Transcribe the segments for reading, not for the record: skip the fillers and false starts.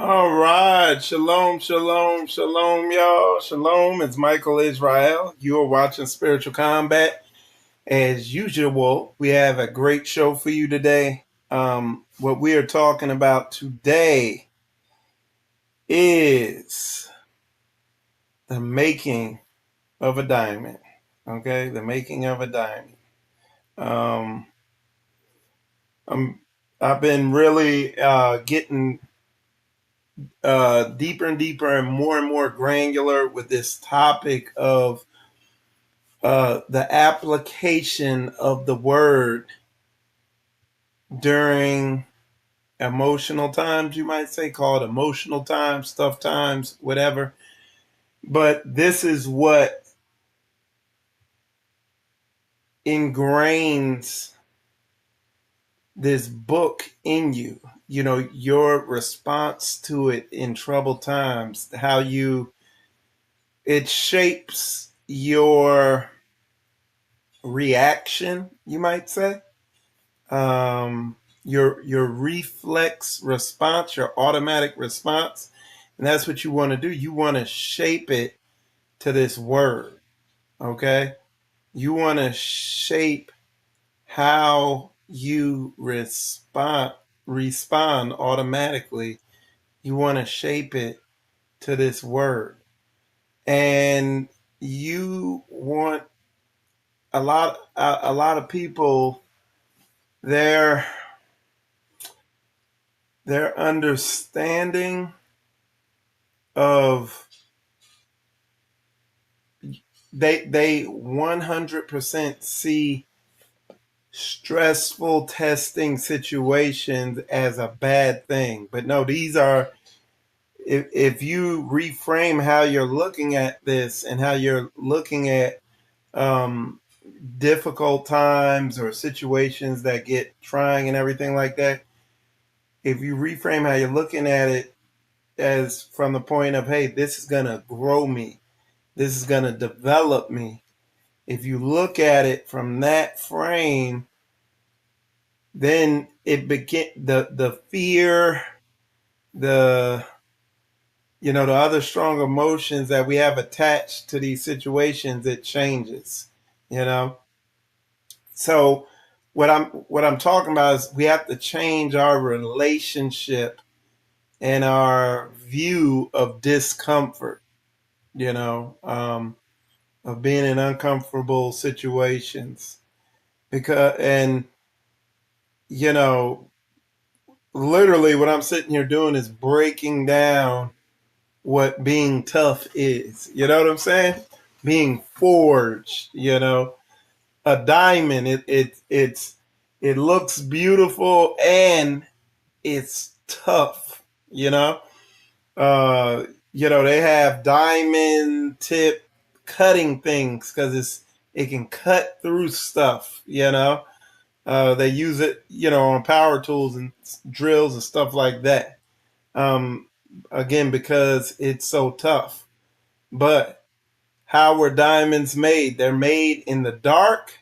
All right. Shalom, shalom, shalom, y'all. Shalom. It's Michael Israel. You are watching Spiritual Combat. As usual, we have a great show for you today. What we are talking about today is the making of a diamond. Okay, the making of a diamond. Um, I'm, I've been really getting deeper and deeper and more granular with this topic of the application of the word during emotional times, you might say, called emotional times, tough times, whatever. But this is what ingrains this book in you. You know, your response to it in troubled times, it shapes your reaction, you might say. Your reflex response, your automatic response, and that's what you want to do. You want to shape it to this word. Okay, you want to shape how you respond automatically. You want to shape it to this word, and you want a lot of people, their understanding of they 100% see stressful testing situations as a bad thing. But no, these are, if you reframe how you're looking at this and how you're looking at um, difficult times or situations that get trying and everything like that, if you reframe how you're looking at it as from the point of, hey, this is going to grow me, this is going to develop me. If you look at it from that frame, then it begin the fear, the the other strong emotions that we have attached to these situations, it changes. You know, so what I'm talking about is we have to change our relationship and our view of discomfort. You know, of being in uncomfortable situations, because and you know literally what I'm sitting here doing is breaking down what being tough is. You know what I'm saying? Being forged, a diamond, it looks beautiful and it's tough, you know? Uh they have diamond tip cutting things because it can cut through stuff, they use it, on power tools and drills and stuff like that. Um, Again, because it's so tough. But how were diamonds made? They're made in the dark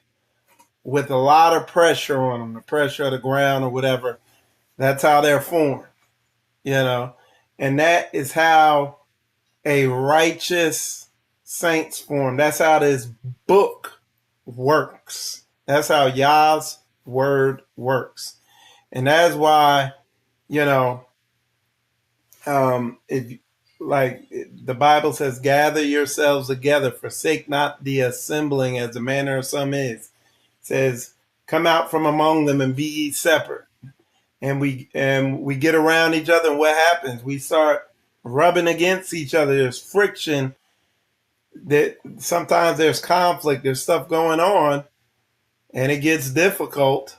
with a lot of pressure on them, the pressure of the ground or whatever. That's how they're formed, you know. And that is how a righteous saint's form. That's how this book works. That's how Yah's word works. And that's why, you know, if like the Bible says, gather yourselves together, forsake not the assembling as the manner of some is. It says, come out from among them and be ye separate. And we get around each other, and what happens? We start rubbing against each other. There's friction. That sometimes there's conflict. There's stuff going on, and it gets difficult.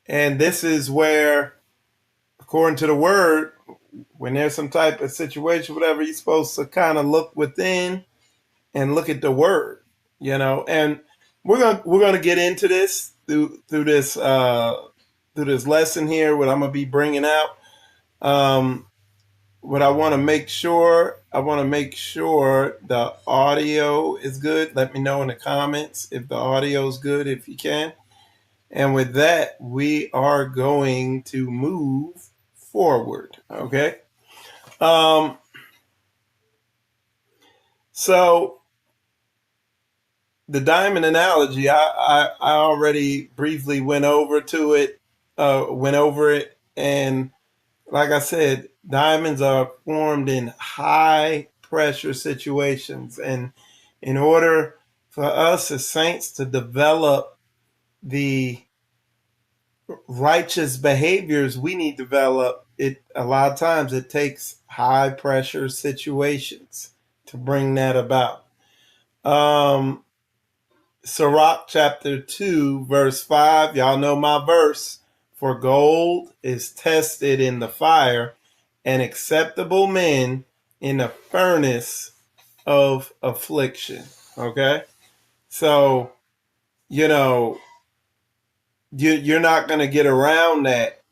And this is where, according to the word, when there's some type of situation, whatever, you're supposed to kind of look within and look at the word, And we're gonna get into this through this lesson here. What I'm gonna be bringing out. What I want to make sure the audio is good. Let me know in the comments if the audio is good, if you can. And with that, we are going to move forward. Okay. Um, so the diamond analogy, I already briefly went over it, and like I said, diamonds are formed in high pressure situations, and in order for us as saints to develop the righteous behaviors we need to develop, it a lot of times it takes high pressure situations to bring that about. Um, Sirach chapter 2, verse 5. Y'all know my verse. For gold is tested in the fire, and acceptable men in the furnace of affliction. Okay? So, you know, you're not going to get around that.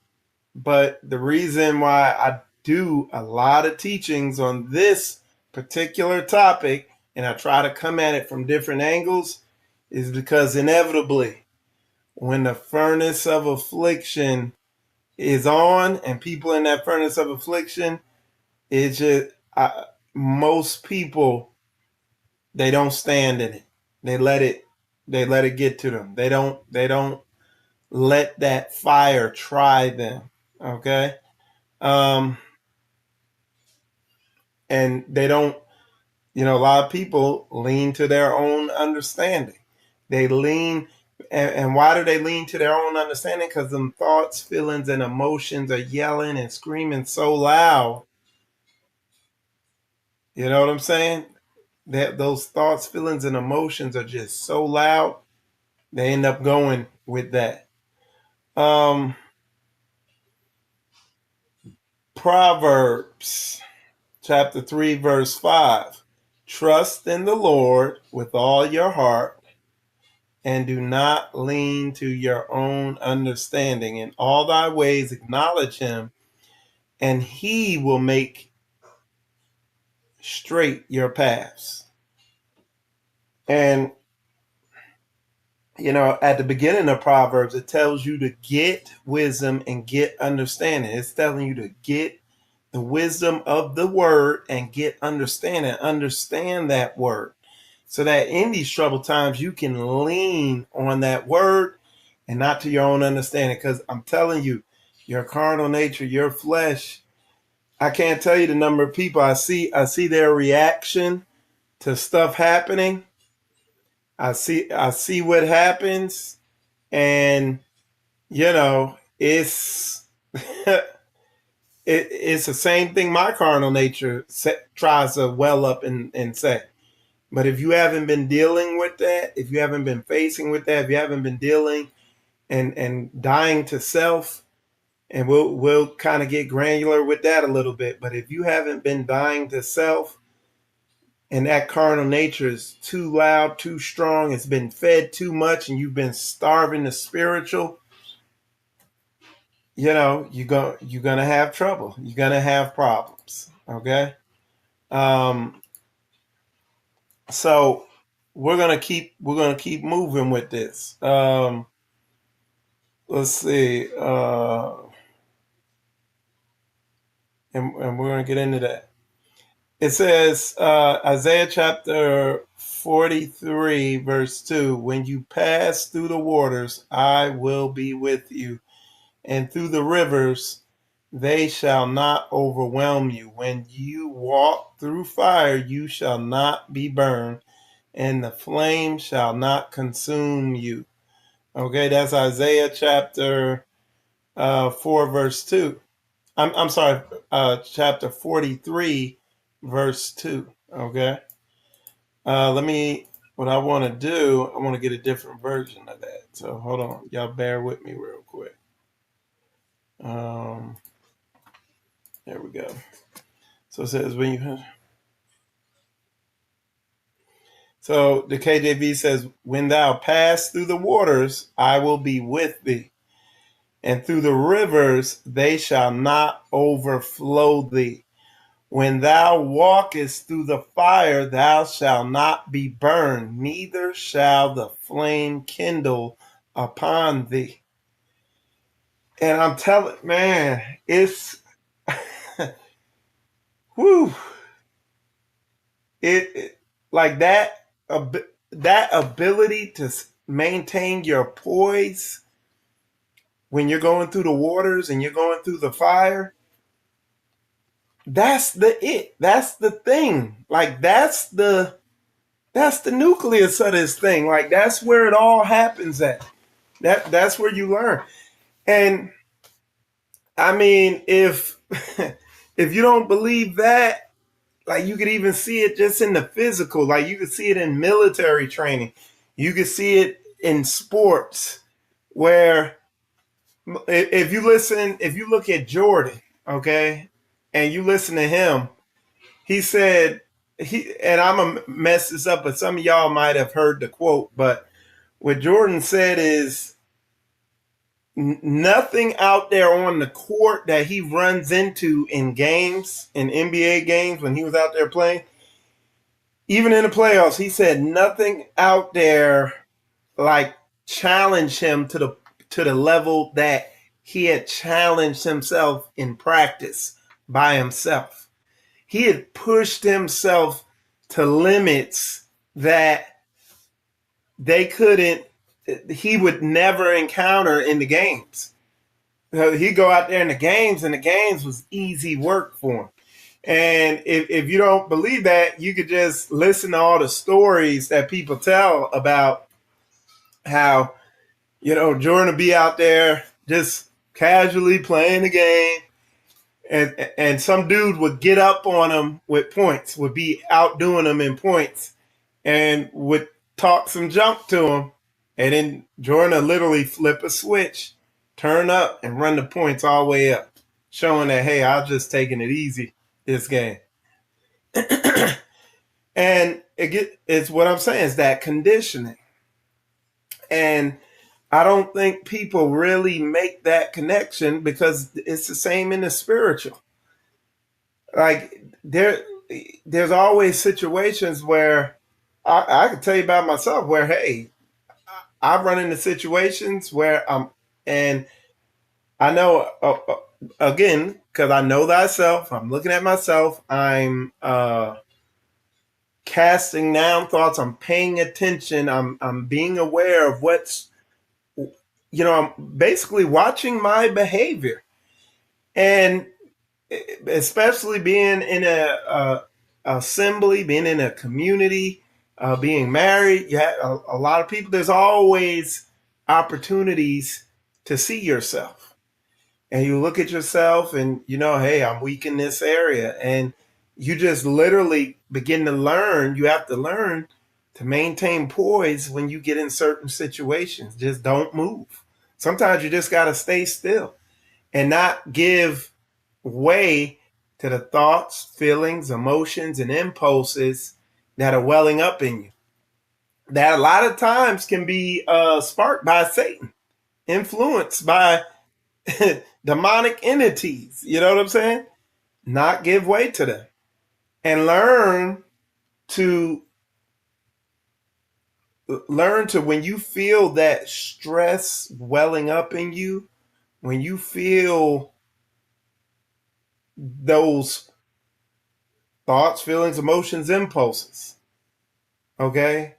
But the reason why I do a lot of teachings on this particular topic, and I try to come at it from different angles, is because inevitably, when the furnace of affliction is on and people in that furnace of affliction, it's just most people, they don't stand in it. They let it get to them. They don't let that fire try them. Okay. Um, and they don't, a lot of people lean to their own understanding. They lean, and why do they lean to their own understanding? Because them thoughts, feelings, and emotions are yelling and screaming so loud. You know what I'm saying? That those thoughts, feelings, and emotions are just so loud, they end up going with that. Um, Proverbs chapter 3, verse 5. Trust in the Lord with all your heart and do not lean to your own understanding. In all thy ways acknowledge him, and he will make straight your paths. And, at the beginning of Proverbs, it tells you to get wisdom and get understanding. It's telling you to get the wisdom of the word and get understanding. Understand that word, so that in these troubled times, you can lean on that word and not to your own understanding. Because I'm telling you, your carnal nature, your flesh, I can't tell you the number of people I see their reaction to stuff happening. I see what happens, and it's it's the same thing my carnal nature tries to well up and say. But if you haven't been dealing with that, if you haven't been facing with that, if you haven't been dealing and dying to self, and we'll kind of get granular with that a little bit. But if you haven't been dying to self, and that carnal nature is too loud, too strong, it's been fed too much, and you've been starving the spiritual, you're gonna have trouble. You're gonna have problems. Okay. Um, so we're gonna keep moving with this. Let's see. And we're gonna get into that. It says, Isaiah chapter 43, verse 2, when you pass through the waters, I will be with you, and through the rivers, they shall not overwhelm you. When you walk through fire, you shall not be burned, and the flame shall not consume you. Okay, that's Isaiah chapter 4, verse 2. I'm sorry, chapter 43, verse 2. Okay. What I want to do, I want to get a different version of that. So hold on. Y'all bear with me real quick. Um, there we go. So it says, so the KJV says, when thou pass through the waters, I will be with thee. And through the rivers, they shall not overflow thee. When thou walkest through the fire, thou shalt not be burned, neither shall the flame kindle upon thee. And I'm telling, man, it's whew, it like that ability to maintain your poise when you're going through the waters and you're going through the fire. That's the thing. Like that's the nucleus of this thing. Like that's where it all happens at. That's where you learn. And I mean, if if you don't believe that, like you could even see it just in the physical. Like you could see it in military training. You could see it in sports where if you look at Jordan, okay, and you listen to him, he said and I'm gonna mess this up, but some of y'all might have heard the quote, but what Jordan said is nothing out there on the court that he runs into in games, in NBA games when he was out there playing, even in the playoffs, he said nothing out there like challenged him to the level that he had challenged himself in practice by himself. He had pushed himself to limits that they couldn't he would never encounter in the games. He'd go out there in the games, and the games was easy work for him. And if you don't believe that, you could just listen to all the stories that people tell about how, Jordan would be out there just casually playing the game, and some dude would get up on him with points, would be outdoing him in points, and would talk some junk to him. And then Jordan would literally flip a switch, turn up, and run the points all the way up, showing that, hey, I was just taking it easy this game. And it's what I'm saying is that conditioning. And I don't think people really make that connection because it's the same in the spiritual. Like there's always situations where I can tell you about myself where, hey, I run into situations where and I know, again, because I know thyself, I'm looking at myself, I'm casting down thoughts, I'm paying attention, I'm being aware of what's, I'm basically watching my behavior. And especially being in a assembly, being in a community, being married, you have a lot of people, there's always opportunities to see yourself. And you look at yourself and hey, I'm weak in this area. And you just literally begin to learn. You have to learn to maintain poise when you get in certain situations. Just don't move. Sometimes you just got to stay still and not give way to the thoughts, feelings, emotions, and impulses that are welling up in you. That a lot of times can be sparked by Satan, influenced by demonic entities. You know what I'm saying? Not give way to them and to learn to when you feel that stress welling up in you, when you feel those thoughts, feelings, emotions, impulses, okay?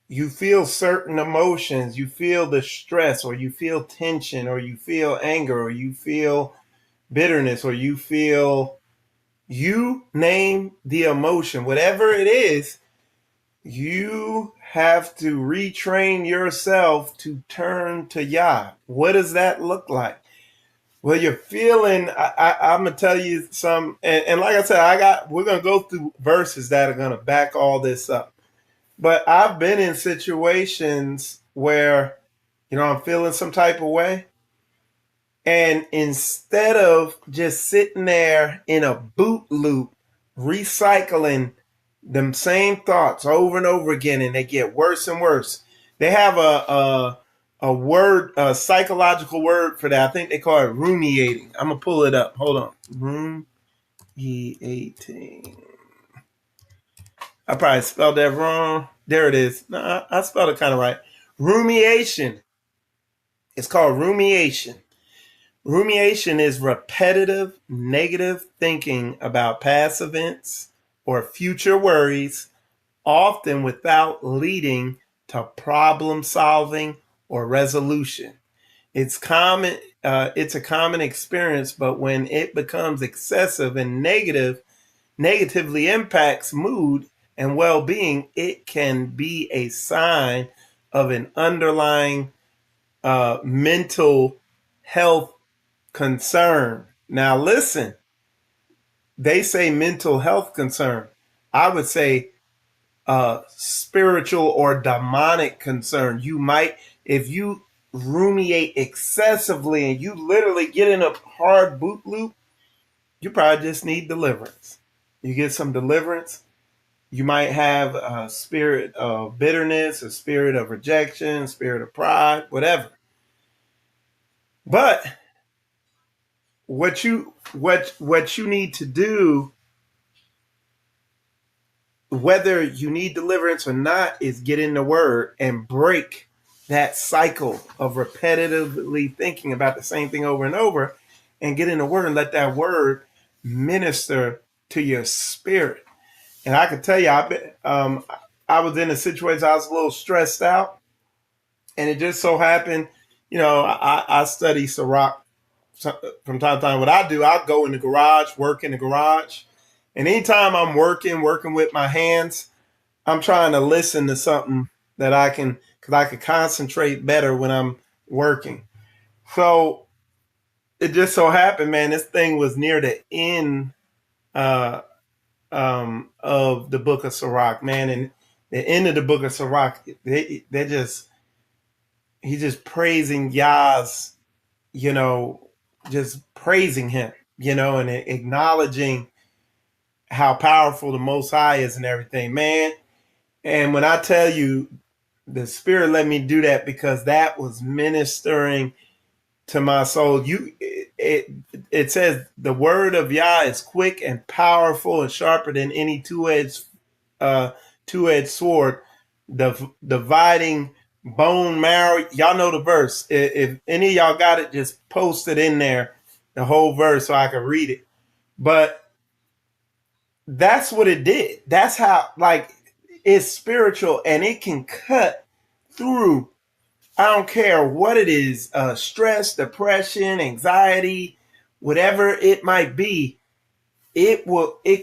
You feel certain emotions, you feel the stress, or you feel tension, or you feel anger, or you feel bitterness, or you name the emotion, whatever it is, you have to retrain yourself to turn to Yah. What does that look like? Well, you're feeling, I'm going to tell you some, and like I said, we're going to go through verses that are going to back all this up. But I've been in situations where, I'm feeling some type of way. And instead of just sitting there in a boot loop, recycling them same thoughts over and over again, and they get worse and worse. They have a word, a psychological word for that. I think they call it rumiating. I'm gonna pull it up. Hold on. Rumiating. I probably spelled that wrong. There it is. No, I spelled it kind of right. Rumiation. It's called rumiation. Rumination is repetitive negative thinking about past events or future worries, often without leading to problem solving or resolution. It's common. It's a common experience, but when it becomes excessive and negatively impacts mood and well-being, it can be a sign of an underlying mental health concern. Now, listen, they say mental health concern. I would say spiritual or demonic concern. You might, if you ruminate excessively and you literally get in a hard boot loop, you probably just need deliverance. You get some deliverance. You might have a spirit of bitterness, a spirit of rejection, spirit of pride, whatever. But what you need to do, whether you need deliverance or not, is get in the word and break that cycle of repetitively thinking about the same thing over and over, and get in the word and let that word minister to your spirit. And I can tell you, I was in a situation, I was a little stressed out, and it just so happened, I study Sirach from time to time. What I do, I'll go in the garage, work in the garage. And anytime I'm working with my hands, I'm trying to listen to something that because I can concentrate better when I'm working. So it just so happened, man, this thing was near the end uh, of the book of Sirach, man. And the end of the book of Sirach, he's just praising Yah's, you know, just praising him, and acknowledging how powerful the Most High is and everything, man. And when I tell you, the Spirit let me do that because that was ministering to my soul. It says the word of Yah is quick and powerful and sharper than any uh, two-edged sword, dividing bone marrow. Y'all know the verse. If any of y'all got it, just post it in there, the whole verse, so I can read it. But that's what it did. That's how, like, it's spiritual and it can cut through. I don't care what it is, stress, depression, anxiety, whatever it might be. It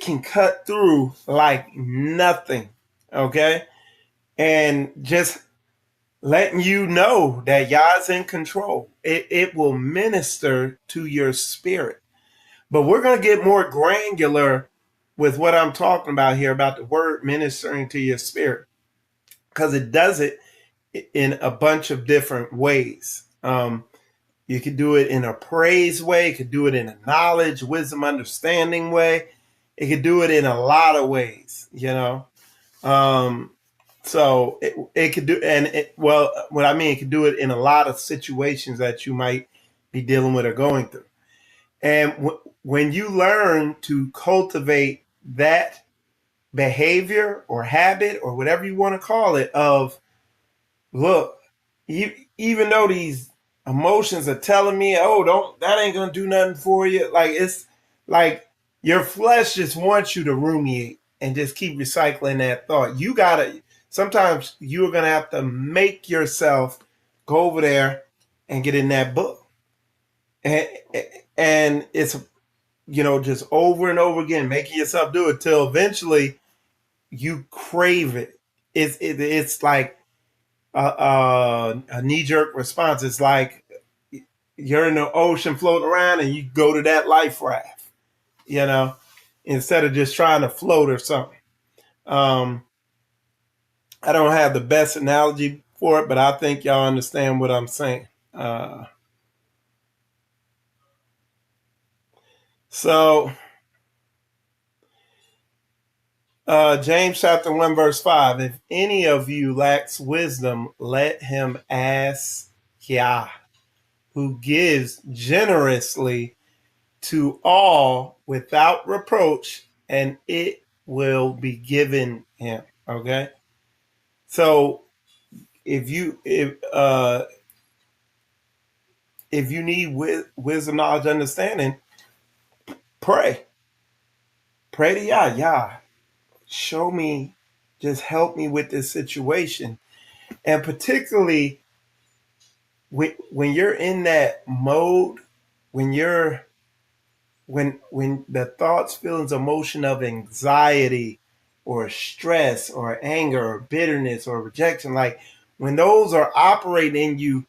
can cut through like nothing. Okay. And just letting you know that Yah's in control. It will minister to your spirit. But we're going to get more granular with what I'm talking about here about the word ministering to your spirit, because it does it in a bunch of different ways. You could do it in a praise way. You could do it in a knowledge, wisdom, understanding way. It could do it in a lot of ways, So it could do, what I mean, it could do it in a lot of situations that you might be dealing with or going through. And when you learn to cultivate that behavior or habit or whatever you want to call it, of look, even though these emotions are telling me, oh, that ain't gonna do nothing for you. Like, it's like your flesh just wants you to ruminate and just keep recycling that thought. Sometimes you're gonna have to make yourself go over there and get in that book. And it's, just over and over again, making yourself do it till eventually you crave it. It's like a knee-jerk response. It's like you're in the ocean floating around and you go to that life raft, instead of just trying to float or something. I don't have the best analogy for it, but I think y'all understand what I'm saying. So James chapter 1, verse 5, if any of you lacks wisdom, let him ask Yah, who gives generously to all without reproach, and it will be given him. Okay. So if if you need wisdom, knowledge, understanding, pray. Pray to Yah. Yah, show me, just help me with this situation. And particularly when you're in that mode, when you're when the thoughts, feelings, emotion of anxiety or stress or anger or bitterness or rejection, like when those are operating in you,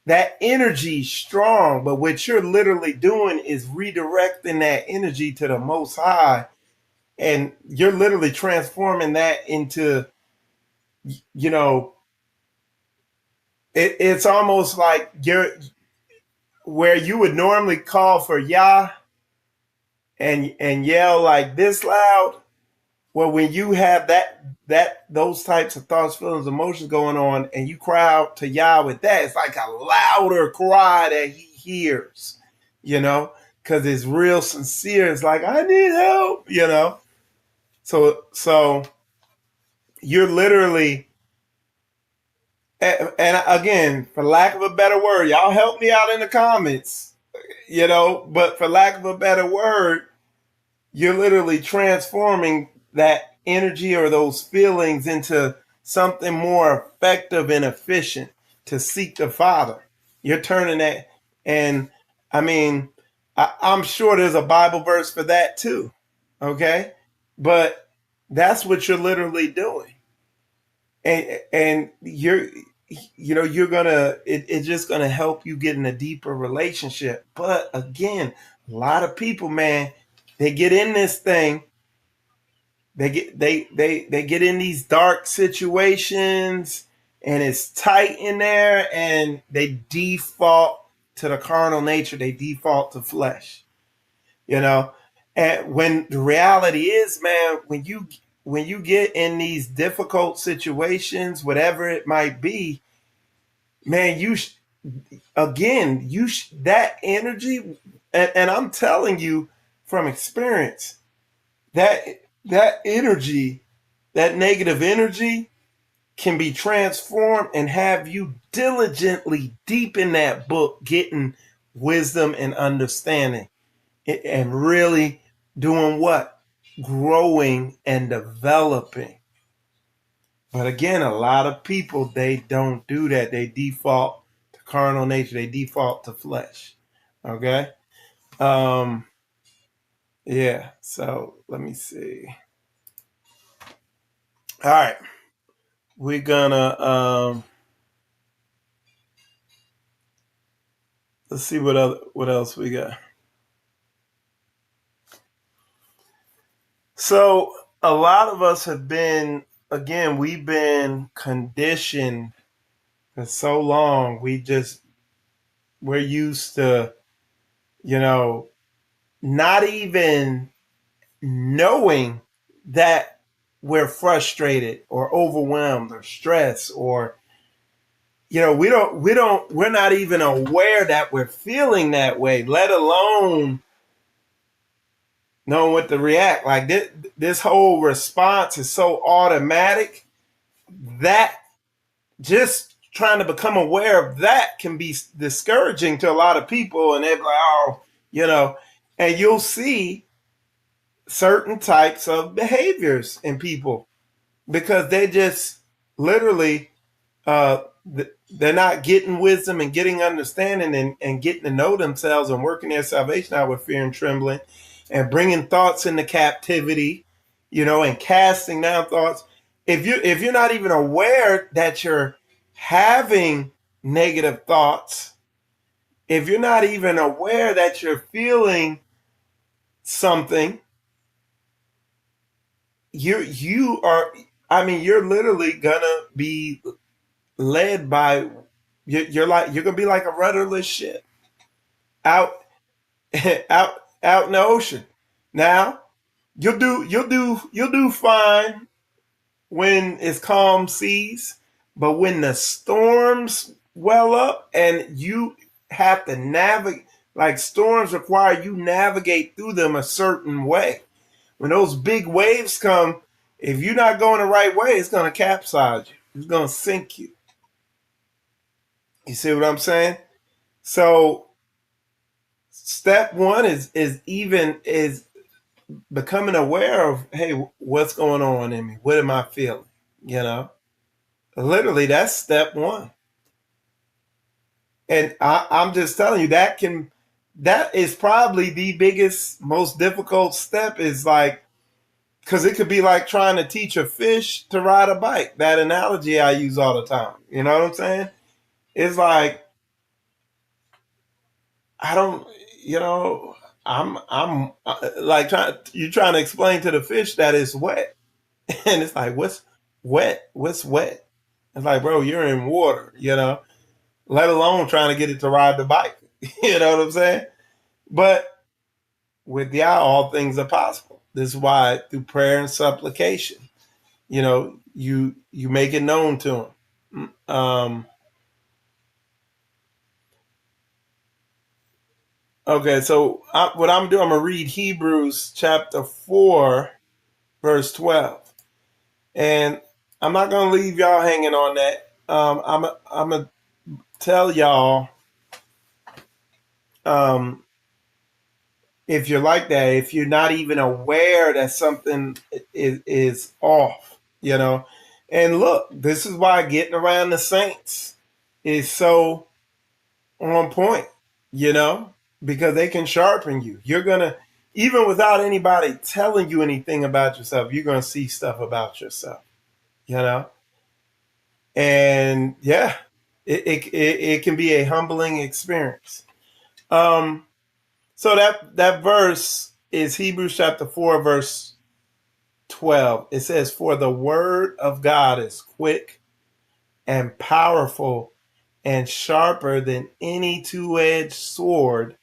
that energy is strong, but what you're literally doing is redirecting that energy to the Most High, and you're literally transforming that into, you know, it's almost like you're where you would normally call for Yah and yell like this loud. Well, when you have that those types of thoughts, feelings, emotions going on, and you cry out to Yah with that, it's like a louder cry that He hears, because it's real sincere. It's like, I need help. So you're literally, and again, for lack of a better word, y'all help me out in the comments, but for lack of a better word, you're literally transforming that energy or those feelings into something more effective and efficient to seek the Father. You're turning that, and I mean, I'm sure there's a Bible verse for that too. Okay, but that's what you're literally doing, and you're gonna it's just gonna help you get in a deeper relationship. But again, a lot of people, man, they get in this thing, they get in these dark situations, and it's tight in there, and they default to the carnal nature, they default to flesh, you know and when the reality is, man, when you get in these difficult situations, whatever it might be, man, that energy, and I'm telling you from experience, that that energy, that negative energy can be transformed and have you diligently deep in that book getting wisdom and understanding, and really doing what? Growing and developing. But again, a lot of people, they don't do that. They default to carnal nature. They default to flesh. Okay. Yeah. So let me see. All right. We're gonna let's see what else we got. So a lot of us have been, again, we've been conditioned for so long. We're used to, not even knowing that we're frustrated or overwhelmed or stressed, or we're not even aware that we're feeling that way, let alone knowing what to react. Like this whole response is so automatic that just trying to become aware of that can be discouraging to a lot of people, and they're like, oh, and you'll see certain types of behaviors in people because they just literally uh, they're not getting wisdom and getting understanding, and getting to know themselves and working their salvation out with fear and trembling, and bringing thoughts into captivity, and casting down thoughts. If you're not even aware that you're having negative thoughts, if you're not even aware that you're feeling something, you are, I mean, you're literally gonna be led by, you're gonna be like a rudderless ship out out in the ocean. Now you'll do fine when it's calm seas, but when the storms well up and you have to navigate, like storms require you navigate through them a certain way. When those big waves come, if you're not going the right way, it's going to capsize you. It's going to sink you. You see what I'm saying? So step one is becoming aware of, hey, what's going on in me? What am I feeling? You know, literally that's step one. And I'm just telling you that is probably the biggest, most difficult step is like, because it could be like trying to teach a fish to ride a bike. That analogy I use all the time. You know what I'm saying? It's like, I don't, you know, I'm like you're trying to explain to the fish that it's wet. And it's like, what's wet? What's wet? It's like, bro, you're in water, let alone trying to get it to ride the bike. You know what I'm saying? But with Yah, all things are possible. This is why through prayer and supplication, you make it known to him. Okay, so what I'm doing, I'm gonna read Hebrews chapter 4, verse 12, and I'm not gonna leave y'all hanging on that. I'm gonna tell y'all, um, if you're like that, if you're not even aware that something is off, And look, this is why getting around the saints is so on point, you know, because they can sharpen you. You're going to, even without anybody telling you anything about yourself, you're going to see stuff about yourself, you know? And yeah, it can be a humbling experience. So that verse is Hebrews chapter 4, verse 12. It says, "For the word of God is quick and powerful and sharper than any two-edged sword,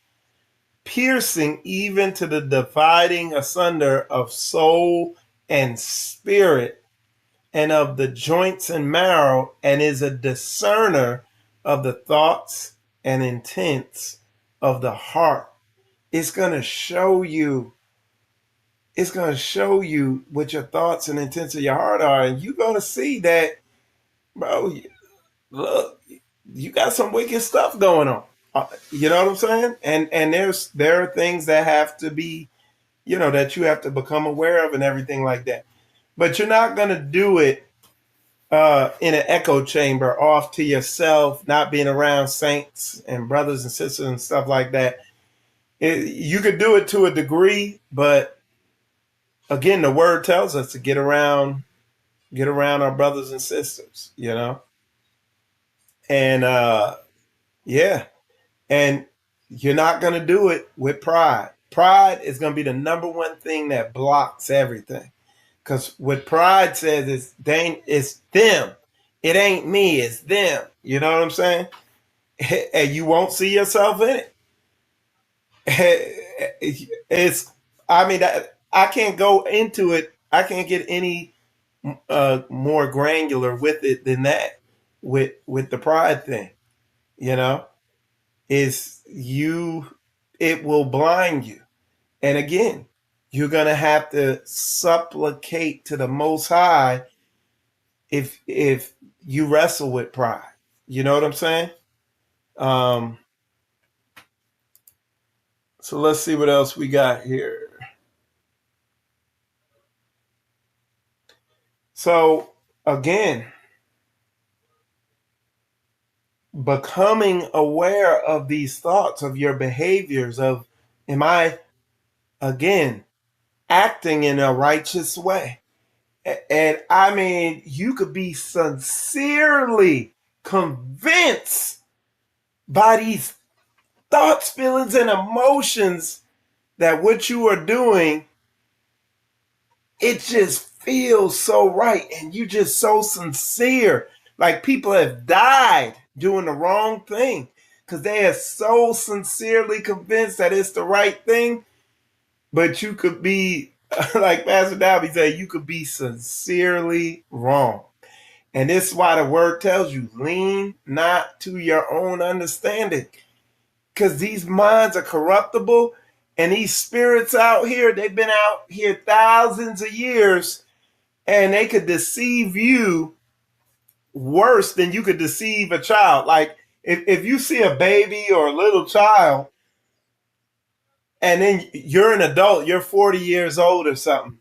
piercing even to the dividing asunder of soul and spirit and of the joints and marrow, and is a discerner of the thoughts and intents of the heart." It's going to show you. It's going to show you what your thoughts and intents of your heart are, and you're going to see that, bro. Look, you got some wicked stuff going on. You know what I'm saying? And there are things that have to be, that you have to become aware of and everything like that. But you're not going to do it in an echo chamber off to yourself, not being around saints and brothers and sisters and stuff like that. You could do it to a degree, but again, the word tells us to get around our brothers and sisters, and yeah, and you're not going to do it with pride. Pride is going to be the number one thing that blocks everything. Because what pride says is, it's them. It ain't me, it's them. You know what I'm saying? And you won't see yourself in it. I mean, I can't go into it. I can't get any more granular with it than that, with the pride thing, you know? Is it will blind you. And again, you're going to have to supplicate to the Most High if you wrestle with pride. You know what I'm saying? Um, so let's see what else we got here. So again, becoming aware of these thoughts, of your behaviors, of, am I, again, acting in a righteous way? And I mean, you could be sincerely convinced by these thoughts, feelings, and emotions that what you are doing, it just feels so right. And you just so sincere. Like people have died doing the wrong thing because they are so sincerely convinced that it's the right thing. But you could be, like Pastor Dalby said, you could be sincerely wrong. And this is why the word tells you, lean not to your own understanding. Because these minds are corruptible, and these spirits out here, they've been out here thousands of years, and they could deceive you worse than you could deceive a child. Like, if you see a baby or a little child, and then you're an adult, you're 40 years old or something,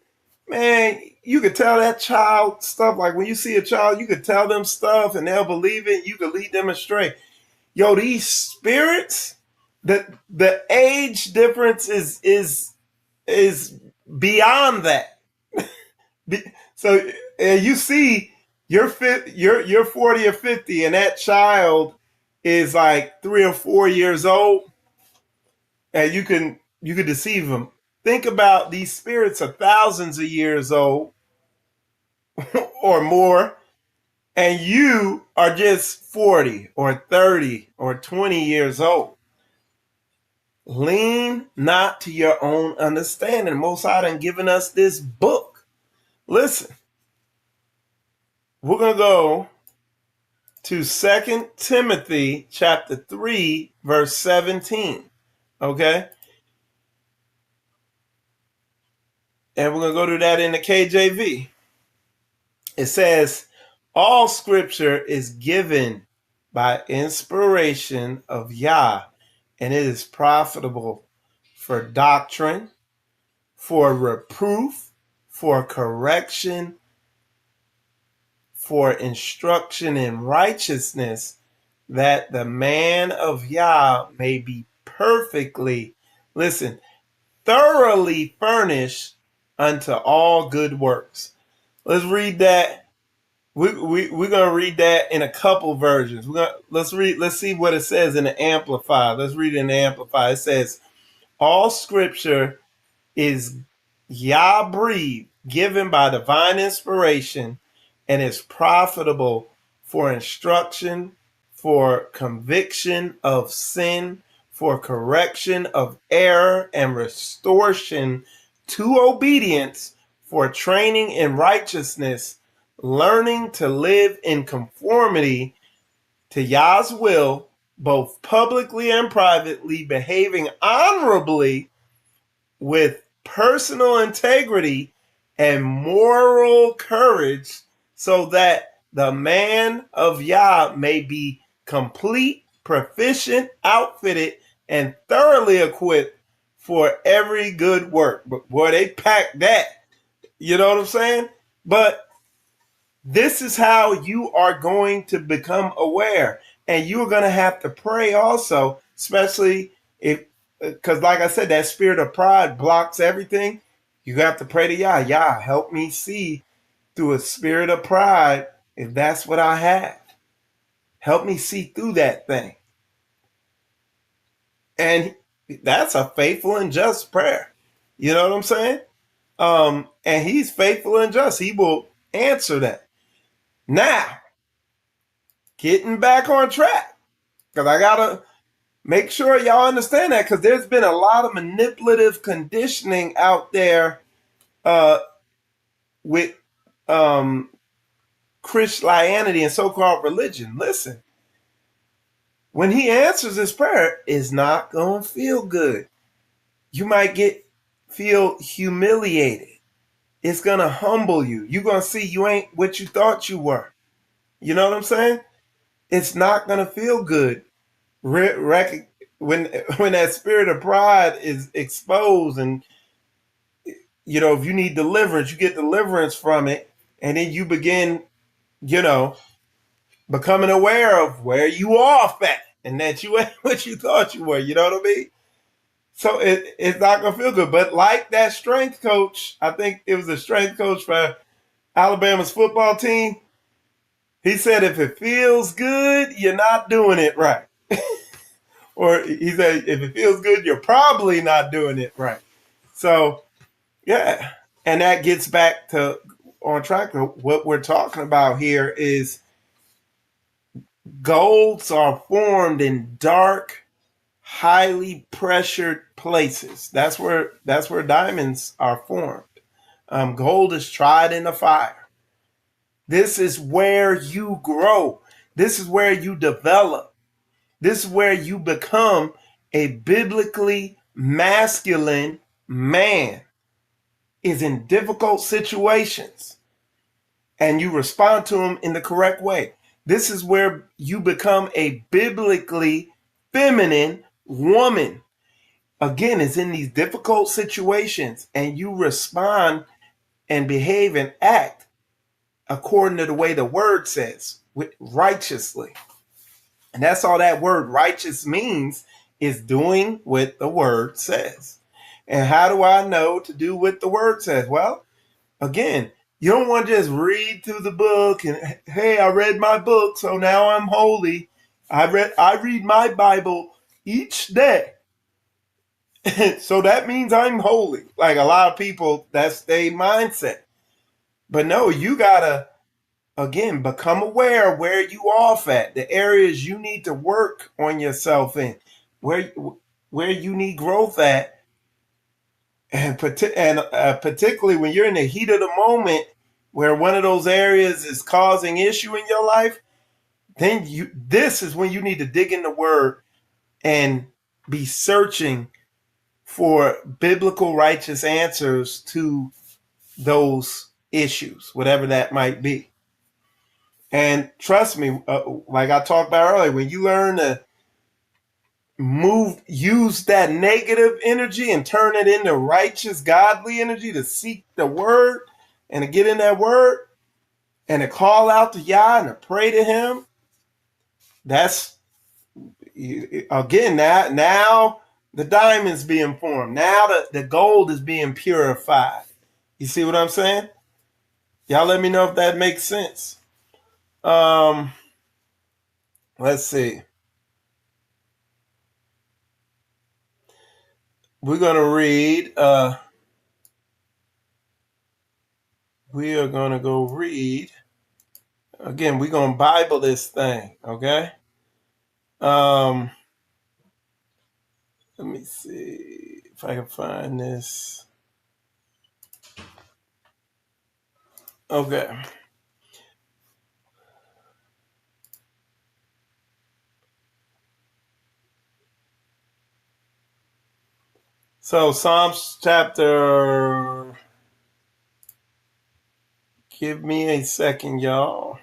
man, you could tell that child stuff. Like when you see a child, you could tell them stuff and they'll believe it. You could lead them astray. Yo, these spirits, the age difference is beyond that. So you see, you're 40 or 50, and that child is like 3 or 4 years old, and you can deceive them. Think about these spirits are thousands of years old or more, and you are just 40 or 30 or 20 years old. Lean not to your own understanding. Most High done given us this book. Listen, we're going to go to 2 Timothy chapter 3, verse 17. Okay? And we're going to go to that in the KJV. It says, all scripture is given by inspiration of Yah, and it is profitable for doctrine, for reproof, for correction, for instruction in righteousness, that the man of Yah may be perfectly, listen, thoroughly furnished unto all good works. Let's read that. We're gonna read that in a couple versions. Let's see what it says in the Amplified. Let's read it in the Amplified. It says, all scripture is Yah breathed, given by divine inspiration, and is profitable for instruction, for conviction of sin, for correction of error, and restoration to obedience, for training in righteousness, learning to live in conformity to Yah's will, both publicly and privately, behaving honorably with personal integrity and moral courage, so that the man of Yah may be complete, proficient, outfitted, and thoroughly equipped for every good work. But boy, they packed that. You know what I'm saying? But this is how you are going to become aware. And you're going to have to pray also, especially if, because like I said, that spirit of pride blocks everything. You have to pray to Yah. Yah, help me see through a spirit of pride if that's what I have. Help me see through that thing. And that's a faithful and just prayer. You know what I'm saying? And he's faithful and just. He will answer that. Now, getting back on track, because I got to make sure y'all understand that, because there's been a lot of manipulative conditioning out there with Christianity and so-called religion. Listen, when he answers this prayer, it's not going to feel good. You might feel humiliated. It's going to humble you. You're going to see you ain't what you thought you were. You know what I'm saying? It's not going to feel good. When that spirit of pride is exposed, and you know, if you need deliverance, you get deliverance from it, and then you begin, you know, becoming aware of where you off at, and that you ain't what you thought you were. You know what I mean? So it's not gonna feel good. But like that strength coach, I think it was a strength coach for Alabama's football team. He said, if it feels good, you're not doing it right. Or he said, if it feels good, you're probably not doing it right. So, yeah. And that gets back to on track. What we're talking about here is golds are formed in dark, highly pressured places. That's where diamonds are formed. Gold is tried in the fire. This is where you grow. This is where you develop. This is where you become a biblically masculine man, is in difficult situations, and you respond to them in the correct way. This is where you become a biblically feminine woman. Again, it's in these difficult situations, and you respond and behave and act according to the way the word says, righteously. And that's all that word righteous means, is doing what the word says. And how do I know to do what the word says? Well, again, you don't want to just read through the book and, hey, I read my book, so now I'm holy. I read my Bible each day. So that means I'm holy. Like a lot of people, that's their mindset. But no, you gotta, again, become aware of where you off at, the areas you need to work on yourself in, where you need growth at, and particularly when you're in the heat of the moment, where one of those areas is causing issue in your life, then this is when you need to dig in the word and be searching for biblical righteous answers to those issues, whatever that might be. And trust me, like I talked about earlier, when you learn to use that negative energy and turn it into righteous, godly energy, to seek the word and to get in that word and to call out to Yah and to pray to him, that's, again, now the diamond's being formed. Now the gold is being purified. You see what I'm saying? Y'all let me know if that makes sense. Let's see. We're going to read, we are going to go read, again, we're going to Bible this thing, okay? Let me see if I can find this. Okay. So Psalms chapter, give me a second, y'all.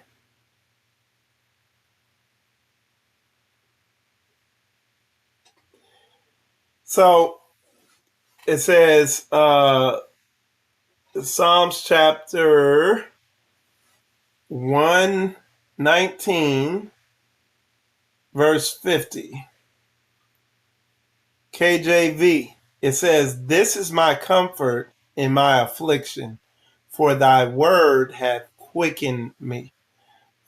So it says, Psalms chapter 119, verse 50. KJV. It says, "This is my comfort in my affliction, for thy word hath quickened me."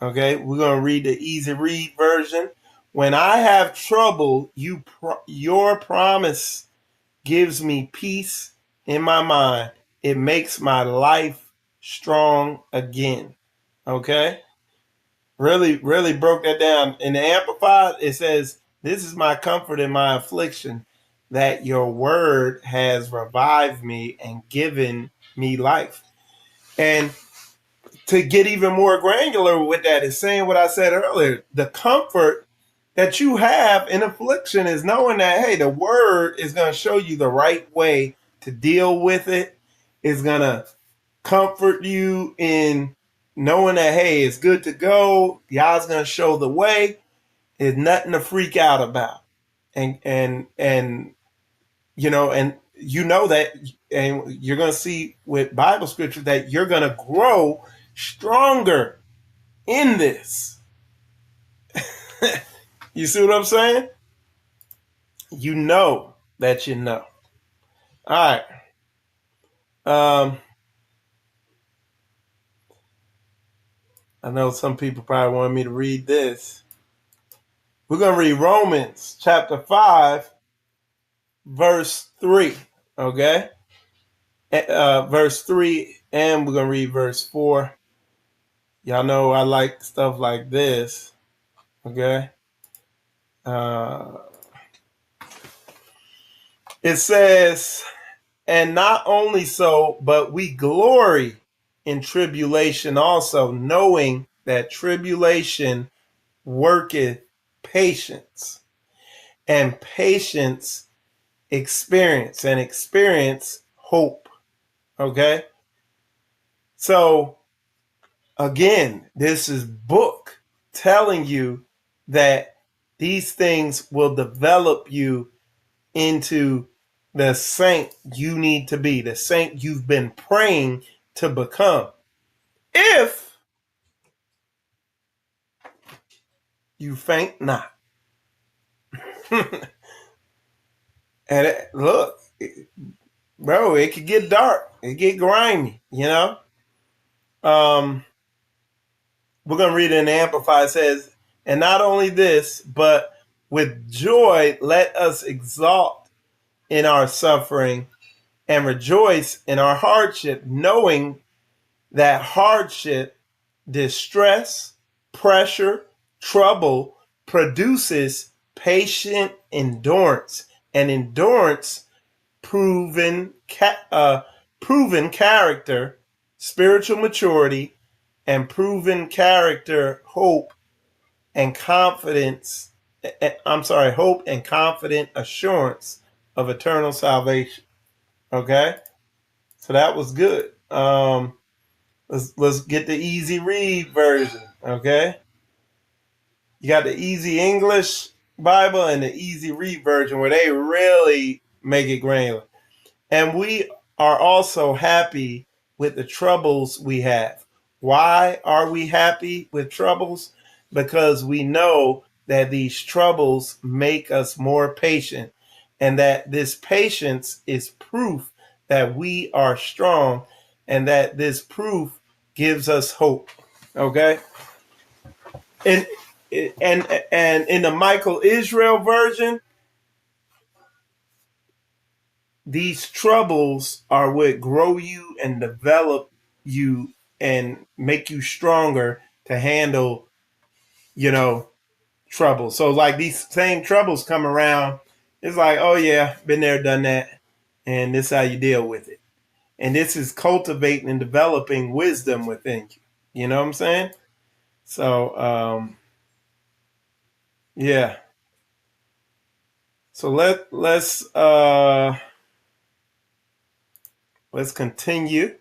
Okay, we're going to read the easy read version. "When I have trouble, your promise gives me peace in my mind. It makes my life strong again." Okay, really broke that down. In the Amplified, it says, "This is my comfort in my affliction, that your word has revived me and given me life." And to get even more granular with that, is saying what I said earlier. The comfort that you have in affliction is knowing that, hey, the word is going to show you the right way to deal with it. It's going to comfort you in knowing that, hey, it's good to go. Yah's going to show the way. There's nothing to freak out about. And you know that, and you're going to see with Bible scripture that you're going to grow stronger in this. You see what I'm saying? You know that you know. All right. I know some people probably want me to read this. We're going to read Romans chapter 5, verse 3. Okay? Verse 3, and we're going to read verse 4. Y'all know I like stuff like this. Okay? It says, "And not only so, but we glory in tribulation also, knowing that tribulation worketh patience, and patience experience, and experience hope." Okay? So, again, this is book. telling you that these things will develop you into the saint you need to be, the saint you've been praying to become. If you faint not. And look, bro, it could get dark. It get grimy, you know? We're going to read it in the Amplified. It says, and not only this, but with joy, let us exalt in our suffering and rejoice in our hardship, knowing that hardship, distress, pressure, trouble produces patient endurance, and endurance proven character, spiritual maturity, and proven character, hope and confidence. Hope and confident assurance of eternal salvation. Okay, so that was good. Let's get the easy read version. Okay, you got the easy English Bible and the easy read version where they really make it granular. And we are also happy with the troubles we have. Why are we happy with troubles? Because we know that these troubles make us more patient, and that this patience is proof that we are strong, and that this proof gives us hope. Okay? And and in the Michael Israel version, these troubles are what grow you and develop you and make you stronger to handle, trouble. So like these same troubles come around, it's like, oh yeah, been there, done that, and this is how you deal with it. And this is cultivating and developing wisdom within you. You know what I'm saying? So yeah. So let's continue.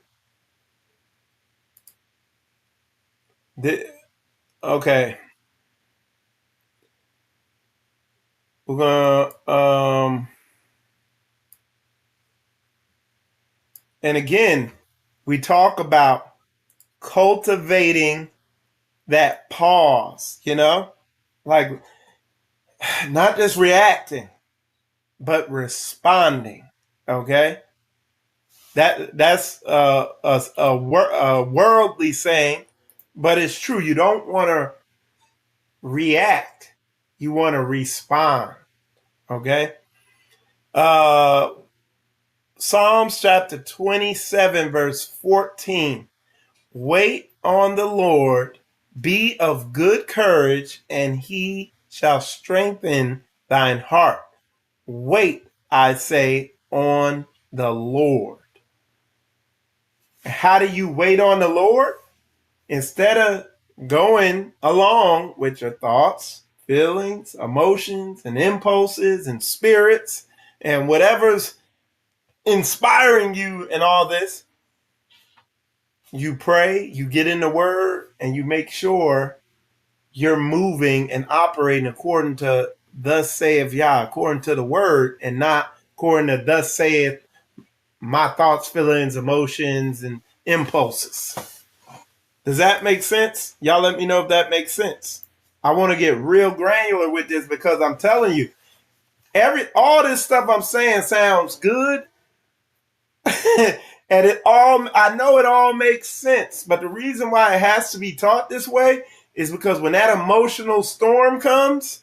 Okay. We're gonna and again, we talk about cultivating that pause, like not just reacting, but responding. Okay, that's a worldly saying, but it's true. You don't want to react; you want to respond. Okay. Psalms chapter 27, verse 14. Wait on the Lord, be of good courage, and he shall strengthen thine heart. Wait, I say, on the Lord. How do you wait on the Lord? Instead of going along with your thoughts, feelings, emotions, and impulses and spirits and whatever's inspiring you and all this, you pray, you get in the word, and you make sure you're moving and operating according to thus saith Yah, according to the word, and not according to thus saith my thoughts, feelings, emotions, and impulses. Does that make sense? Y'all let me know if that makes sense. I want to get real granular with this because I'm telling you, all this stuff I'm saying sounds good. And I know it all makes sense, but the reason why it has to be taught this way is because when that emotional storm comes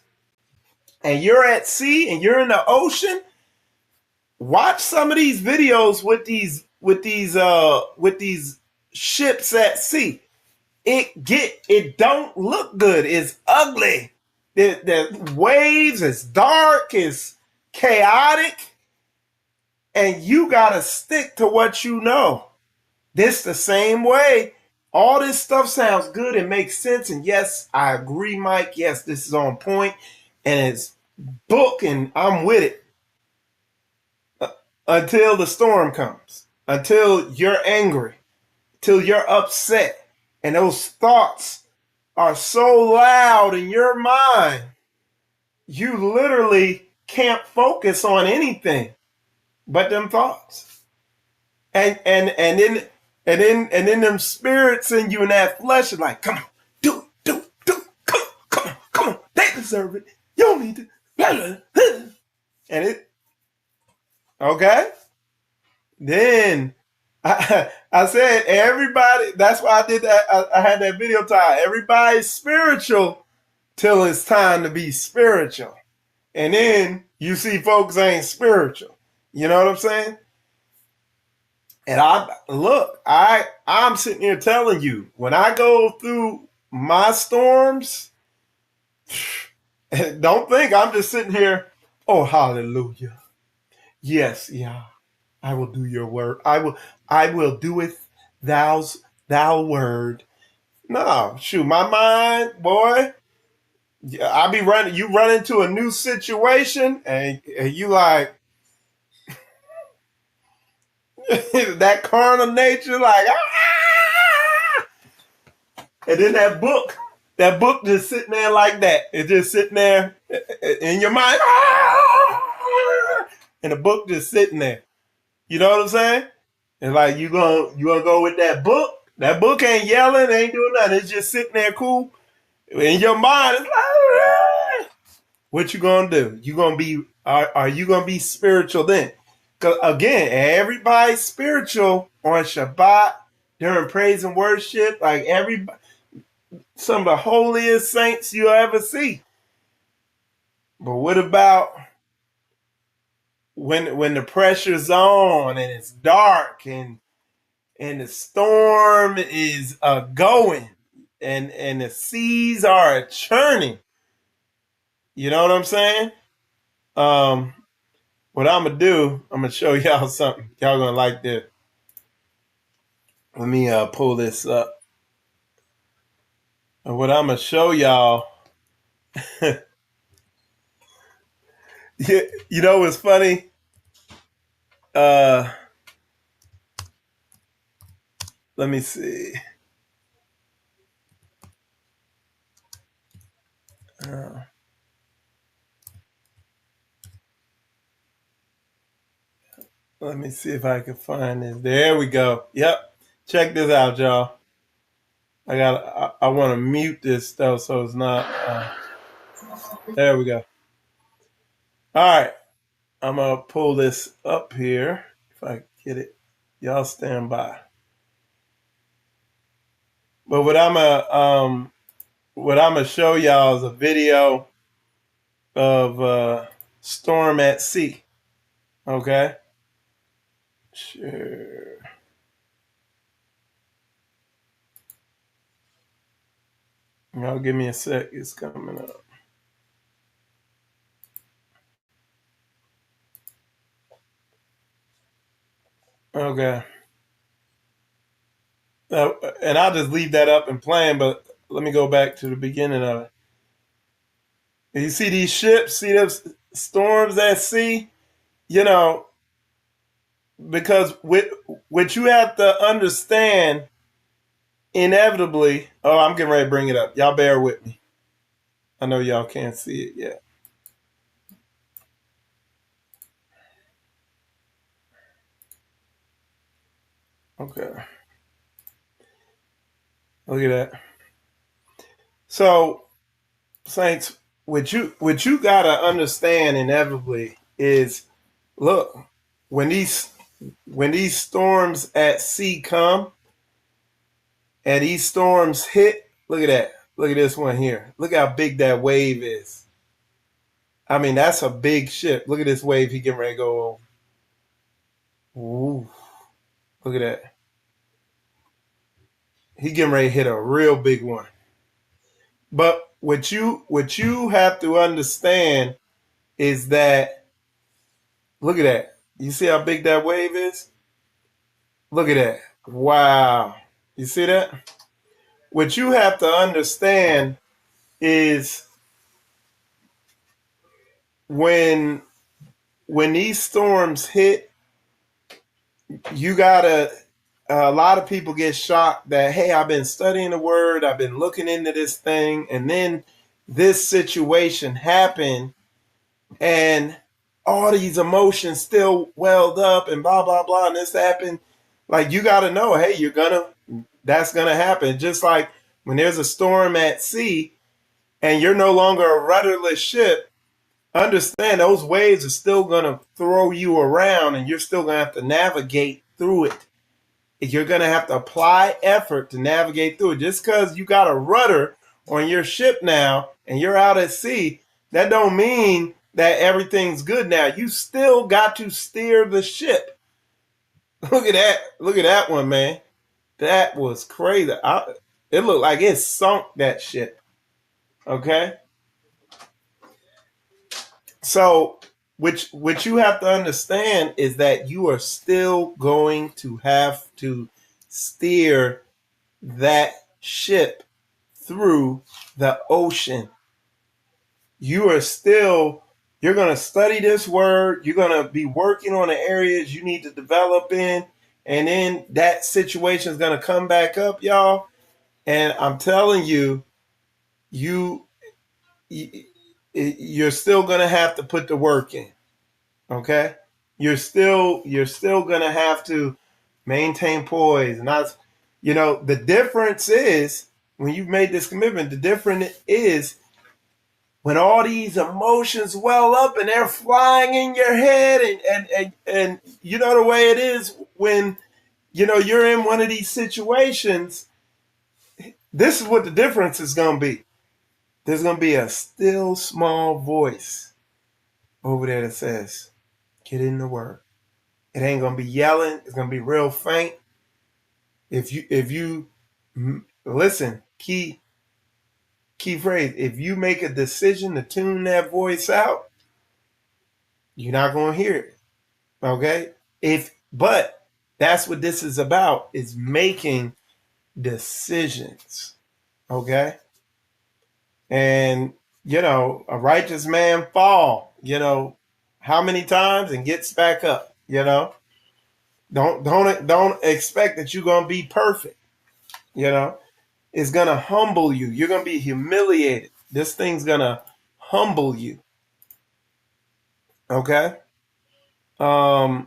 and you're at sea and you're in the ocean, watch some of these videos with these ships at sea. It don't look good. It's ugly. The waves, it's dark, it's chaotic, and you gotta stick to what you know. This the same way. All this stuff sounds good and makes sense. And yes, I agree, Mike. Yes, this is on point and it's book and I'm with it. Until the storm comes, until you're angry, until you're upset, and those thoughts are so loud in your mind, you literally can't focus on anything but them thoughts. And then them spirits in you and that flesh is like, come on, do it, come on, they deserve it. You don't need to. And it, okay? Then I said, everybody, that's why I did that. I had that video title. Everybody's spiritual till it's time to be spiritual. And then you see folks ain't spiritual. You know what I'm saying? And I'm sitting here telling you, when I go through my storms, don't think I'm just sitting here, oh, hallelujah. Yes, yeah, I will do your word. I will do it thou word. No, shoot, my mind, boy, I be running, you run into a new situation and you like, that carnal nature, like, ah! And then that book just sitting there like that. It's just sitting there in your mind, ah! And the book just sitting there. You know what I'm saying? And like you gonna go with that book. That book ain't yelling, ain't doing nothing. It's just sitting there cool. In your mind, it's like, ah! What you gonna do? You gonna be are you gonna be spiritual then? Because again, everybody's spiritual on Shabbat during praise and worship. Like some of the holiest saints you'll ever see. But what about when the pressure's on and it's dark and the storm is going and the seas are churning? You know what I'm saying? What I'm gonna do, I'm gonna show y'all something. Y'all gonna like this. Let me pull this up. And what I'm gonna show y'all, you know what's funny? Let me see. Uh, Let me see if I can find this. There we go. Yep. Check this out, y'all. I want to mute this stuff so it's not. There we go. All right. I'm going to pull this up here. If I get it. Y'all stand by. But what I'm gonna show y'all is a video of storm at sea. Okay. Sure. Y'all give me a sec. It's coming up. Okay. And I'll just leave that up and playing, but let me go back to the beginning of it. You see these ships, see those storms at sea? You know, because what you have to understand inevitably, oh, I'm getting ready to bring it up. Y'all bear with me. I know y'all can't see it yet. Okay. Look at that. So, Saints, what you gotta understand inevitably is, look, when these storms at sea come and these storms hit, look at that. Look at this one here. Look how big that wave is. I mean, that's a big ship. Look at this wave he getting ready to go over. Ooh, look at that. He getting ready to hit a real big one. But what you have to understand is that, look at that. You see how big that wave is? Look at that. Wow. You see that? What you have to understand is when these storms hit, you gotta a lot of people get shocked that, hey, I've been studying the word, I've been looking into this thing, and then this situation happened, and all these emotions still welled up, and blah blah blah, and this happened. Like, you got to know, hey, that's gonna happen. Just like when there's a storm at sea and you're no longer a rudderless ship, understand those waves are still gonna throw you around, and you're still gonna have to navigate through it. You're going to have to apply effort to navigate through it. Just because you got a rudder on your ship now and you're out at sea, that don't mean that everything's good now. You still got to steer the ship. Look at that. Look at that one, man. That was crazy. It looked like it sunk that ship. Okay? So, what you have to understand is that you are still going to have to steer that ship through the ocean. You're going to study this word. You're going to be working on the areas you need to develop in. And then that situation is going to come back up, y'all. And I'm telling you, you're still going to have to put the work in. Okay? You're still going to have to maintain poise. And the difference is, when you've made this commitment, the difference is when all these emotions well up and they're flying in your head, and you know the way it is when you're in one of these situations. This is what the difference is going to be. There's going to be a still small voice over there that says, get in the word. It ain't going to be yelling. It's going to be real faint. If you listen, key phrase, if you make a decision to tune that voice out, you're not going to hear it. Okay? But that's what this is about, is making decisions. Okay? And a righteous man fall, how many times, and gets back up, Don't expect that you're going to be perfect. It's going to humble you. You're going to be humiliated. This thing's going to humble you. Okay? All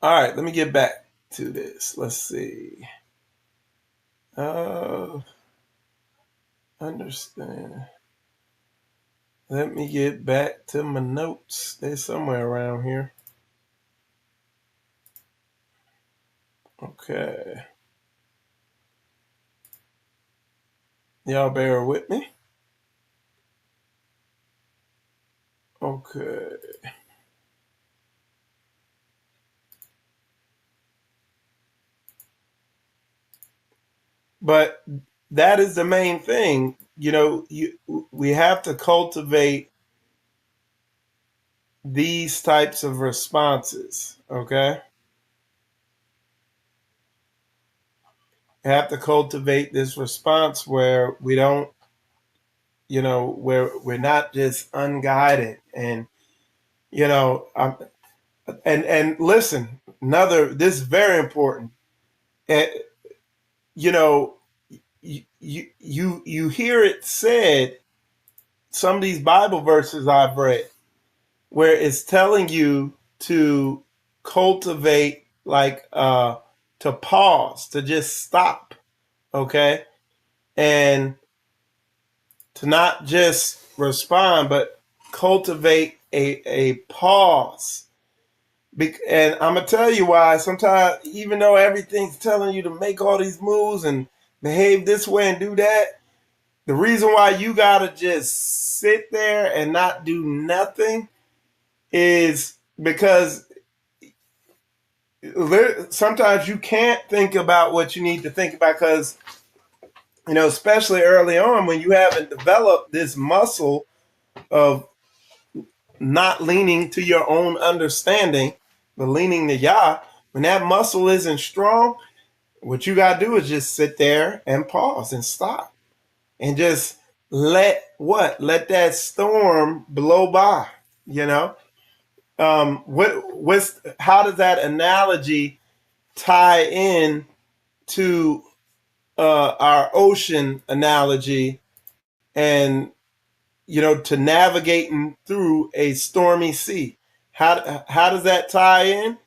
right, let me get back to this. Let's see. Understand. Let me get back to my notes. They're somewhere around here. Okay. Y'all bear with me. Okay. But that is the main thing. We have to cultivate these types of responses. Okay. We have to cultivate this response where we don't, where we're not just unguided. And, and listen, this is very important. And, you hear it said, some of these Bible verses I've read, where it's telling you to cultivate, to pause, to just stop, okay? And to not just respond, but cultivate a pause. And I'm going to tell you why. Sometimes, even though everything's telling you to make all these moves and behave this way and do that, the reason why you got to just sit there and not do nothing is because sometimes you can't think about what you need to think about, because, especially early on, when you haven't developed this muscle of not leaning to your own understanding, but leaning to Yah, when that muscle isn't strong, what you got to do is just sit there and pause and stop and just let that storm blow by, how does that analogy tie in to our ocean analogy, and to navigating through a stormy sea. How does that tie in?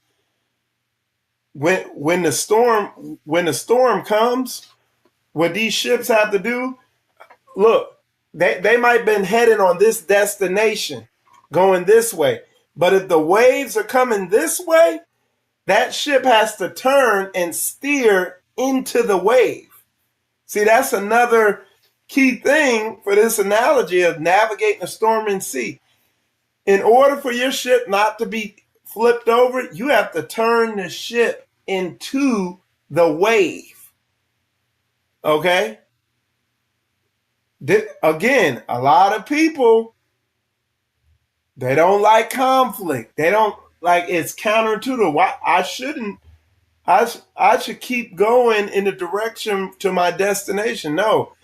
When the storm comes, what these ships have to do, look, they might have been headed on this destination, going this way. But if the waves are coming this way, that ship has to turn and steer into the wave. See, that's another key thing for this analogy of navigating a storming sea. In order for your ship not to be flipped over, you have to turn the ship into the wave. Okay? Again, a lot of people, they don't like conflict. They don't like, it's counterintuitive. Why I shouldn't. I should keep going in the direction to my destination. No,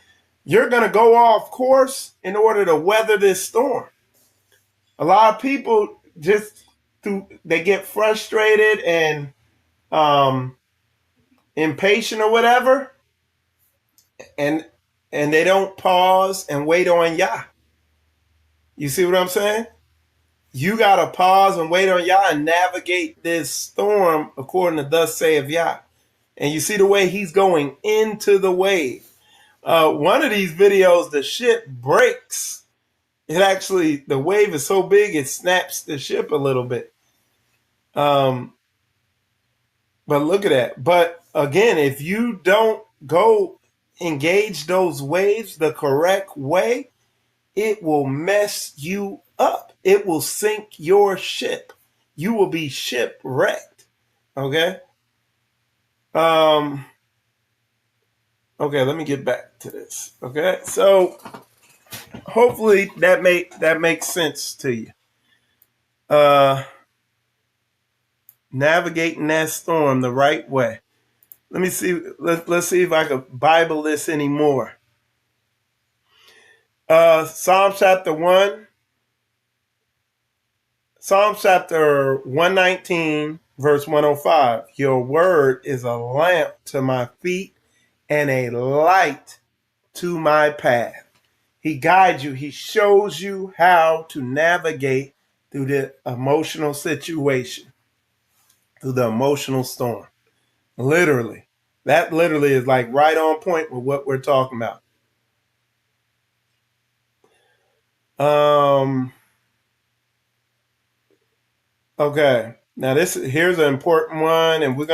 you're going to go off course in order to weather this storm. A lot of people they get frustrated and impatient or whatever, and they don't pause and wait on Yah. You see what I'm saying? You got to pause and wait on Yah and navigate this storm according to thus saith Yah. And you see the way he's going into the wave. One of these videos, the ship breaks. The wave is so big, it snaps the ship a little bit. But look at that. But again, if you don't go engage those waves the correct way, it will mess you up. It will sink your ship. You will be shipwrecked. Okay? Okay, let me get back to this. Okay? So hopefully that makes sense to you. Navigating that storm the right way. Let me see. Let's see if I can Bible this anymore. Psalm chapter 119, verse 105. Your word is a lamp to my feet and a light to my path. He guides you. He shows you how to navigate through the emotional situation, through the emotional storm. Literally. That literally is like right on point with what we're talking about. Okay. Now here's an important one, and we're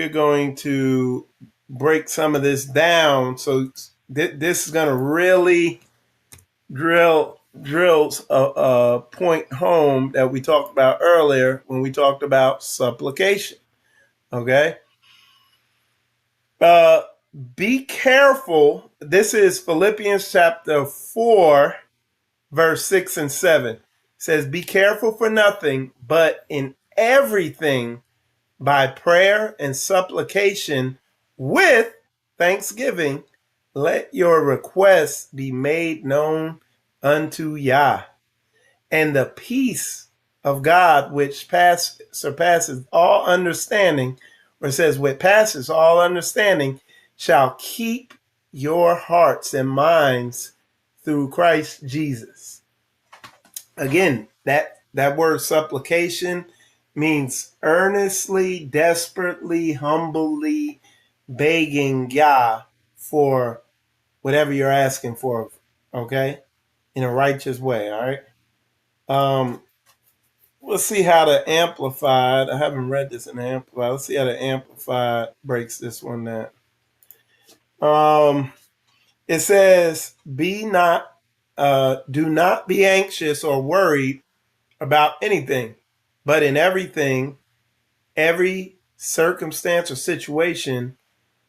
going to break some of this down. So this is going to really drills a point home that we talked about earlier when we talked about supplication. Okay. Be careful. This is Philippians chapter 4, verse 6 and 7. It says, be careful for nothing, but in everything by prayer and supplication with thanksgiving, let your requests be made known unto Yah. And the peace of God, which surpasses all understanding, or it says, which passes all understanding, shall keep your hearts and minds through Christ Jesus. Again, that word supplication means earnestly, desperately, humbly begging Yah for whatever you're asking for, okay? In a righteous way, all right? Let's see how the Amplified, I haven't read this in the Amplified. Let's see how the Amplified breaks this one down. It says, do not be anxious or worried about anything, but in everything, every circumstance or situation,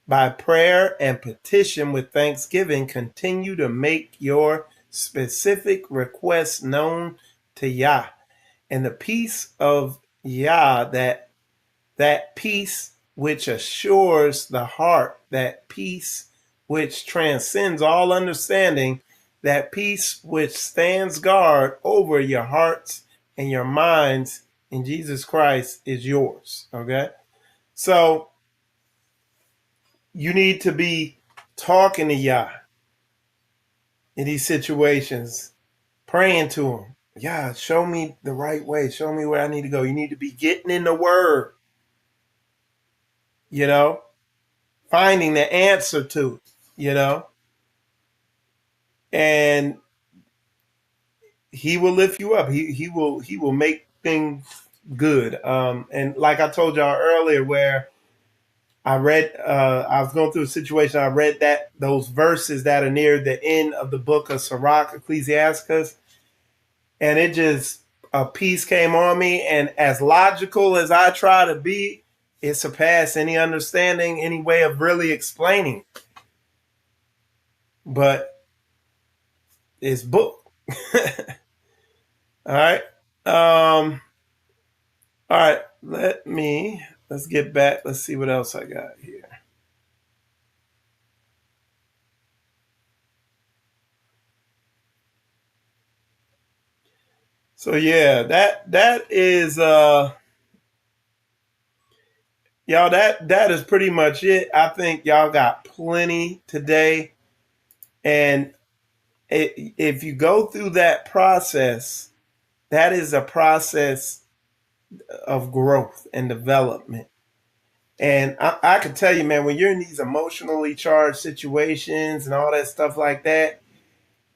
by prayer and petition with thanksgiving, continue to make your specific requests known to Yah. And the peace of Yah, that peace which assures the heart, that peace which transcends all understanding, that peace which stands guard over your hearts and your minds in Jesus Christ is yours. Okay. So you need to be talking to Yah in these situations, praying to him. Yeah, show me the right way. Show me where I need to go. You need to be getting in the word, you know, finding the answer to it, you know, and he will lift you up. He will make things good. And like I told y'all earlier, where I read, I was going through a situation. I read that those verses that are near the end of the book of Sirach, Ecclesiasticus, and it just, a peace came on me. And as logical as I try to be, it surpassed any understanding, any way of really explaining. But it's book. All right. All right. Let's get back. Let's see what else I got here. So yeah, that is y'all, that is pretty much it. I think y'all got plenty today. And if you go through that process, that is a process of growth and development. And I can tell you, man, when you're in these emotionally charged situations and all that stuff like that,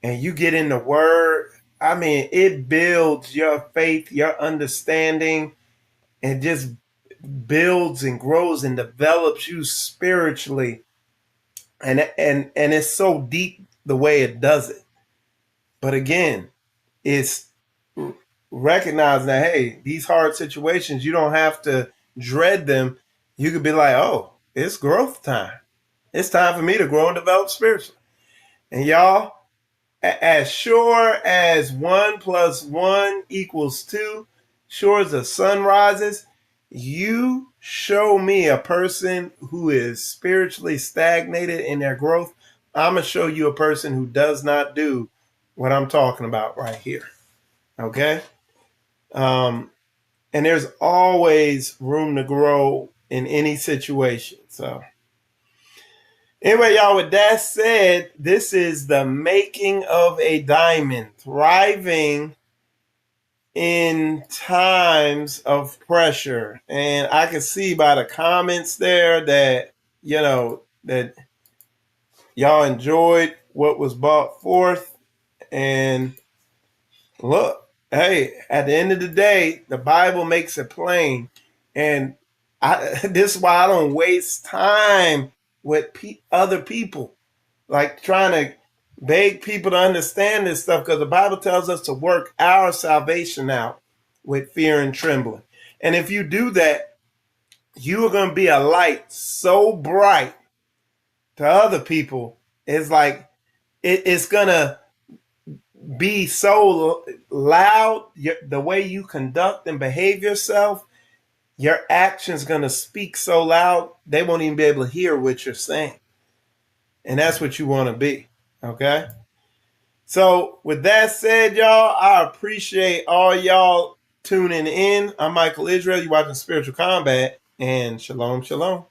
and you get in the word, I mean, it builds your faith, your understanding, and just builds and grows and develops you spiritually. And it's so deep the way it does it. But again, it's recognizing that, hey, these hard situations, you don't have to dread them. You could be like, oh, it's growth time. It's time for me to grow and develop spiritually. And y'all, as sure as 1 + 1 = 2, sure as the sun rises, you show me a person who is spiritually stagnated in their growth, I'm going to show you a person who does not do what I'm talking about right here. Okay? And there's always room to grow in any situation. So anyway, y'all, with that said, this is the making of a diamond, thriving in times of pressure. And I can see by the comments there that, that y'all enjoyed what was brought forth. And look, hey, at the end of the day, the Bible makes it plain. And this is why I don't waste time with other people, like trying to beg people to understand this stuff, because the Bible tells us to work our salvation out with fear and trembling. And if you do that, you are going to be a light so bright to other people. It's like it's going to be so loud, the way you conduct and behave yourself, your actions going to speak so loud, they won't even be able to hear what you're saying. And that's what you want to be. Okay. So with that said, y'all, I appreciate all y'all tuning in. I'm Michael Israel. You're watching Spiritual Combat, and shalom, shalom.